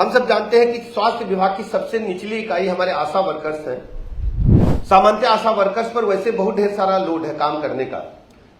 हम सब जानते हैं कि स्वास्थ्य विभाग की सबसे निचली इकाई हमारे आशा वर्कर्स हैं। सामान्य आशा वर्कर्स पर वैसे बहुत ढेर सारा लोड है काम करने का,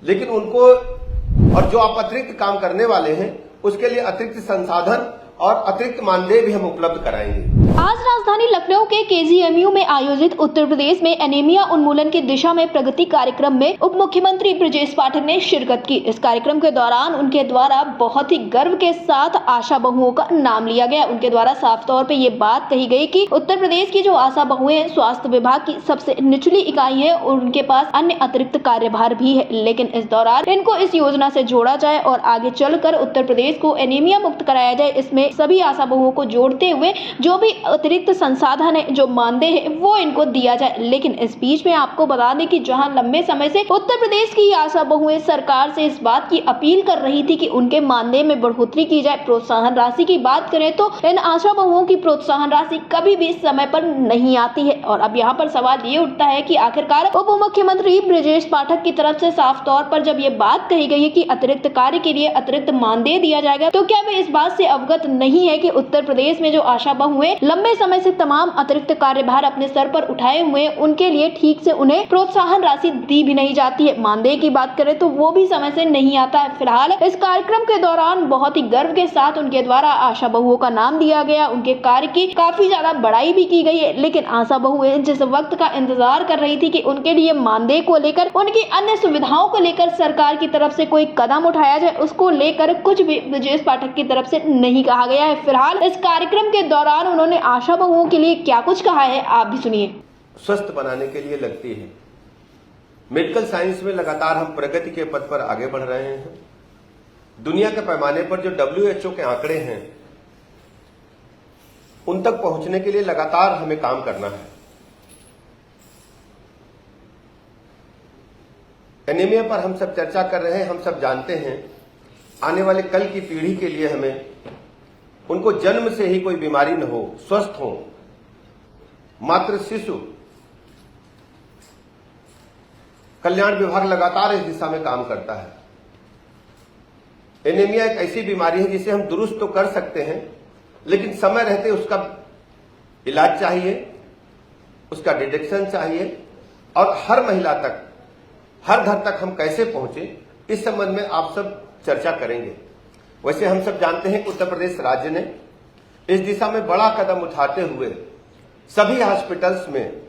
लेकिन उनको और जो आप अतिरिक्त काम करने वाले हैं उसके लिए अतिरिक्त संसाधन और अतिरिक्त मानदेय भी हम उपलब्ध कराएंगे। आज राजधानी लखनऊ के केजीएमयू में आयोजित उत्तर प्रदेश में एनीमिया उन्मूलन की दिशा में प्रगति कार्यक्रम में उप मुख्यमंत्री ब्रजेश पाठक ने शिरकत की। इस कार्यक्रम के दौरान उनके द्वारा बहुत ही गर्व के साथ आशा बहुओं का नाम लिया गया। उनके द्वारा साफ तौर पे ये बात कही गई कि उत्तर प्रदेश की जो आशा बहुएं हैं, स्वास्थ्य विभाग की सबसे निचली इकाई है और उनके पास अन्य अतिरिक्त कार्यभार भी है, लेकिन इस दौरान इनको इस योजना से जोड़ा जाए और आगे चलकर उत्तर प्रदेश को एनीमिया मुक्त कराया जाए। इसमें सभी आशा बहुओं को जोड़ते हुए जो भी अतिरिक्त संसाधन है, जो मानदेय है, वो इनको दिया जाए। लेकिन इस बीच में आपको बता दें कि जहां लंबे समय से उत्तर प्रदेश की आशा बहुएं सरकार से इस बात की अपील कर रही थी कि उनके मानदेय में बढ़ोतरी की जाए, प्रोत्साहन राशि की बात करें तो इन आशा बहुओं की प्रोत्साहन राशि कभी भी समय पर नहीं आती है। और अब यहाँ पर सवाल ये उठता है कि आखिरकार उप मुख्यमंत्री ब्रजेश पाठक की तरफ से साफ तौर पर जब ये बात कही गई है कि अतिरिक्त कार्य के लिए अतिरिक्त मानदेय दिया जाएगा, तो क्या वे इस बात से अवगत नहीं है कि उत्तर प्रदेश में जो आशा बहुएं लंबे समय से तमाम अतिरिक्त कार्यभार अपने सर पर उठाए हुए, उनके लिए ठीक से उन्हें प्रोत्साहन राशि दी भी नहीं जाती है। मानदेय की बात करें तो वो भी समय से नहीं आता है। फिलहाल इस कार्यक्रम के दौरान बहुत ही गर्व के साथ उनके द्वारा आशा बहुओं का नाम दिया गया, उनके कार्य की काफी ज्यादा बड़ाई भी की गई है। लेकिन आशा बहुएं जिस वक्त का इंतजार कर रही थी कि उनके लिए मानदेय को लेकर, उनकी अन्य सुविधाओं को लेकर सरकार की तरफ से कोई कदम उठाया जाए, उसको लेकर कुछ भी ब्रजेश पाठक की तरफ से नहीं कहा गया है। फिलहाल इस कार्यक्रम के दौरान उन्होंने आशा बहुओं के लिए क्या कुछ कहा है, आप भी सुनिए। स्वस्थ बनाने के लिए लगती है। मेडिकल साइंस में लगातार हम प्रगति के पथ पर आगे बढ़ रहे हैं। दुनिया के पैमाने पर जो WHO के आंकड़े हैं उन तक पहुंचने के लिए लगातार हमें काम करना है। एनीमिया पर हम सब चर्चा कर रहे हैं। हम सब जानते हैं आने वाले कल की पीढ़ी के लिए हमें उनको जन्म से ही कोई बीमारी न हो, स्वस्थ हो। मातृ शिशु कल्याण विभाग लगातार इस दिशा में काम करता है। एनीमिया एक ऐसी बीमारी है जिसे हम दुरुस्त तो कर सकते हैं, लेकिन समय रहते उसका इलाज चाहिए, उसका डिटेक्शन चाहिए और हर महिला तक, हर घर तक हम कैसे पहुंचे, इस संबंध में आप सब चर्चा करेंगे। वैसे हम सब जानते हैं कि उत्तर प्रदेश राज्य ने इस दिशा में बड़ा कदम उठाते हुए सभी हॉस्पिटल्स में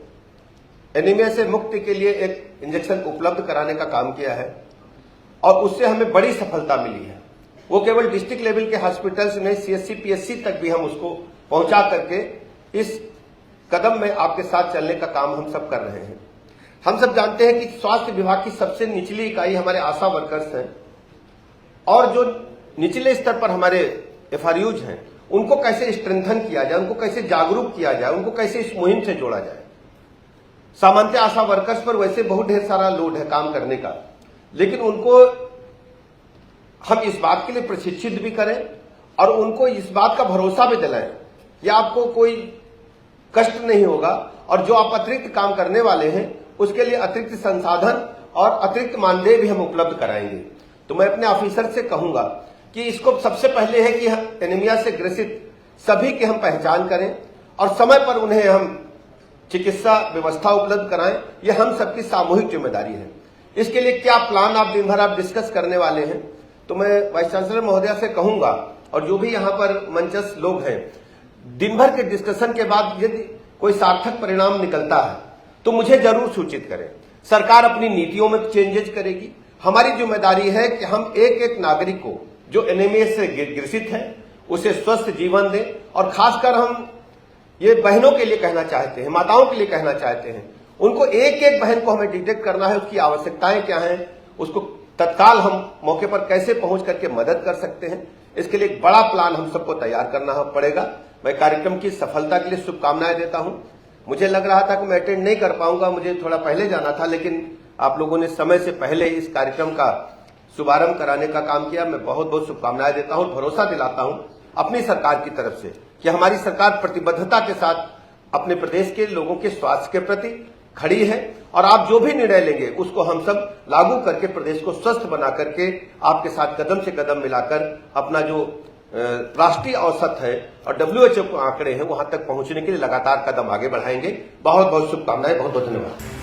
एनीमिया से मुक्ति के लिए एक इंजेक्शन उपलब्ध कराने का काम किया है और उससे हमें बड़ी सफलता मिली है। वो केवल डिस्ट्रिक्ट लेवल के हॉस्पिटल्स नहीं, CSC PSC तक भी हम उसको पहुंचा करके इस कदम में आपके साथ चलने का काम हम सब कर रहे हैं। हम सब जानते हैं कि स्वास्थ्य विभाग की सबसे निचली इकाई हमारे आशा वर्कर्स हैं और जो निचले स्तर पर हमारे FRUs हैं, उनको कैसे स्ट्रेंथन किया जाए, उनको कैसे जागरूक किया जाए, उनको कैसे इस मुहिम से जोड़ा जाए। सामान्य आशा वर्कर्स पर वैसे बहुत ढेर सारा लोड है काम करने का, लेकिन उनको हम इस बात के लिए प्रशिक्षित भी करें और उनको इस बात का भरोसा भी दिलाएं कि आपको कोई कष्ट नहीं होगा और जो आप अतिरिक्त काम करने वाले हैं उसके लिए अतिरिक्त संसाधन और अतिरिक्त मानदेय भी हम उपलब्ध कराएंगे। तो मैं अपने ऑफिसर से कहूंगा कि इसको सबसे पहले है कि एनीमिया से ग्रसित सभी की हम पहचान करें और समय पर उन्हें हम चिकित्सा व्यवस्था उपलब्ध कराएं। ये हम सबकी सामूहिक जिम्मेदारी है। इसके लिए क्या प्लान आप दिन भर आप डिस्कस करने वाले हैं, तो मैं वाइस चांसलर महोदया से कहूंगा और जो भी यहाँ पर मंचस्थ लोग हैं, दिन भर के डिस्कशन के बाद यदि कोई सार्थक परिणाम निकलता है तो मुझे जरूर सूचित करें। सरकार अपनी नीतियों में चेंजेस करेगी। हमारी जिम्मेदारी है कि हम एक एक नागरिक को जो एनीमिया से ग्रसित है उसे स्वस्थ जीवन दें और खासकर हम ये बहनों के लिए कहना चाहते हैं, माताओं के लिए कहना चाहते हैं, उनको एक एक बहन को हमें डिटेक्ट करना है, उसकी आवश्यकताएं क्या हैं, उसको तत्काल हम मौके पर कैसे पहुंच करके मदद कर सकते हैं। इसके लिए एक बड़ा प्लान हम सबको तैयार करना पड़ेगा। मैं कार्यक्रम की सफलता के लिए शुभकामनाएं देता हूं। मुझे लग रहा था कि मैं अटेंड नहीं कर पाऊंगा, मुझे थोड़ा पहले जाना था, लेकिन आप लोगों ने समय से पहले इस कार्यक्रम का शुभारंभ कराने का काम किया। मैं बहुत बहुत शुभकामनाएं देता हूं, भरोसा दिलाता हूं अपनी सरकार की तरफ से कि हमारी सरकार प्रतिबद्धता के साथ अपने प्रदेश के लोगों के स्वास्थ्य के प्रति खड़ी है और आप जो भी निर्णय लेंगे उसको हम सब लागू करके प्रदेश को स्वस्थ बना करके आपके साथ कदम से कदम मिलाकर अपना जो राष्ट्रीय औसत है और WHO के आंकड़े हैं वहां तक पहुंचने के लिए लगातार कदम आगे बढ़ाएंगे। बहुत बहुत शुभकामनाएं, बहुत बहुत धन्यवाद।